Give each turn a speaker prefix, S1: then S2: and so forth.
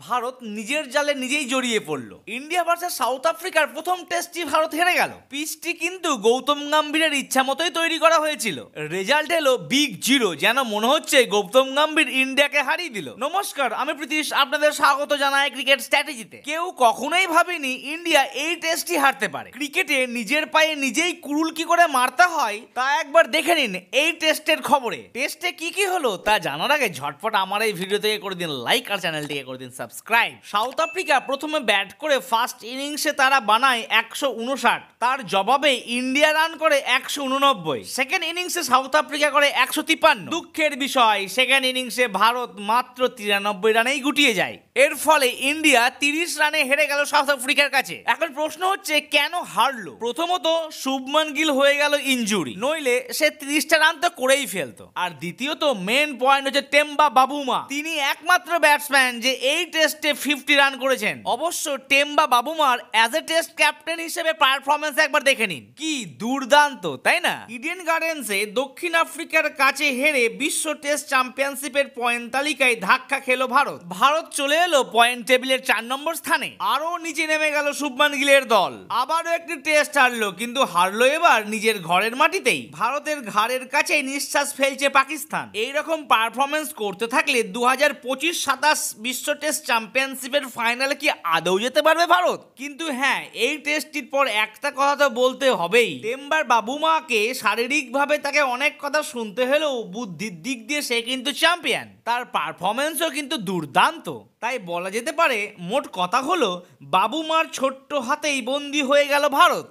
S1: ভারত নিজের জালে নিজেই জড়িয়ে পড়লো। ইন্ডিয়া ভার্সেস সাউথ আফ্রিকার প্রথম টেস্টটি ভারত হেরে গেল। পিচটি কিন্তু গৌতম গম্ভীরের ইচ্ছা মতোই তৈরি করা হয়েছিল। রেজাল্ট এলো বিগ 0, যেন মনে হচ্ছে গৌতম গম্ভীর ইন্ডিয়াকে হারিয়ে দিল। নমস্কার, আমি প্রীতিশ, আপনাদের স্বাগত জানাই ক্রিকেট স্ট্র্যাটেজিতে। কেউ কখনোই ভাবেনি ইন্ডিয়া এই টেস্টটি হারতে পারে। ক্রিকেটে নিজের পায়ে নিজেই কুড়ুল কি করে মারতে হয় তা একবার দেখে নিন এই টেস্টের খবরে। টেস্টে কি কি হলো তা জানার আগে ঝটপট আমার এই ভিডিও থেকে করে দিন লাইক আর চ্যানেলটিকে করে দিন সাবস্ক্রাইব। সাউথ আফ্রিকা প্রথমে ব্যাট করে ফার্স্ট ইনিংসে তারা বানায় 159, তার জবাবে ইন্ডিয়া রান করে 189। সেকেন্ড ইনিংসে সাউথ আফ্রিকা করে 153। দুঃখের বিষয় সেকেন্ড ইনিংসে ভারত মাত্র 93 রানেই গুটিয়ে যায়। এর ফলে ইন্ডিয়া 30 রানে হেরে গেল সাউথ আফ্রিকার কাছে। এখন প্রশ্ন হচ্ছে কেন হারলো? প্রথমত শুভমান গিল হয়ে গেল ইনজুরি, নইলে সে 30টা রান তো করেই ফেলতো। আর দ্বিতীয়ত মেন পয়েন্ট হচ্ছে টেম্বা বাবুমা, তিনি একমাত্র ব্যাটসম্যান যে এই টেস্টে 50 রান করেছেন। অবশ্য টেম্বা বাবুমার অ্যাজ এ টেস্ট ক্যাপ্টেন হিসেবে পারফরমেন্স একবার দেখে নিন, কি দুর্দান্ত, তাই না? ইডেন গার্ডেন্সে দক্ষিণ আফ্রিকার কাছে হেরে বিশ্ব টেস্ট চ্যাম্পিয়নশিপের পয়েন্ট তালিকায় ধাক্কা খেলো ভারত। ভারত চলে এলো পয়েন্ট টেবিলের 4 নম্বর স্থানে। আরো নিচে নেমে গেল শুভমান গিলের দল। আবারও একটি টেস্ট হারলো, কিন্তু হারলো এবার নিজের ঘরের মাটিতেই। ভারতের ঘাড়ের কাছে নিঃশ্বাস ফেলছে পাকিস্তান। এইরকম পারফরমেন্স করতে থাকলে 2025-27 বিশ্ব টেস্ট চ্যাম্পিয়নশিপের ফাইনালে কি আদৌ যেতে পারবে ভারত? কিন্তু হ্যাঁ, এই টেস্টটির পর একটা কথা তো বলতে হবেই, টেম্বার বাবুমাকে শারীরিকভাবে তাকে অনেক কথা শুনতে হলেও বুদ্ধির দিক দিয়ে সে কিন্তু চ্যাম্পিয়ন। তার পারফরমেন্সও কিন্তু দুর্দান্ত। তাই বলা যেতে পারে মোট কথা হলো বাবুমার ছোট্ট হাতেই বন্দী হয়ে গেল ভারত।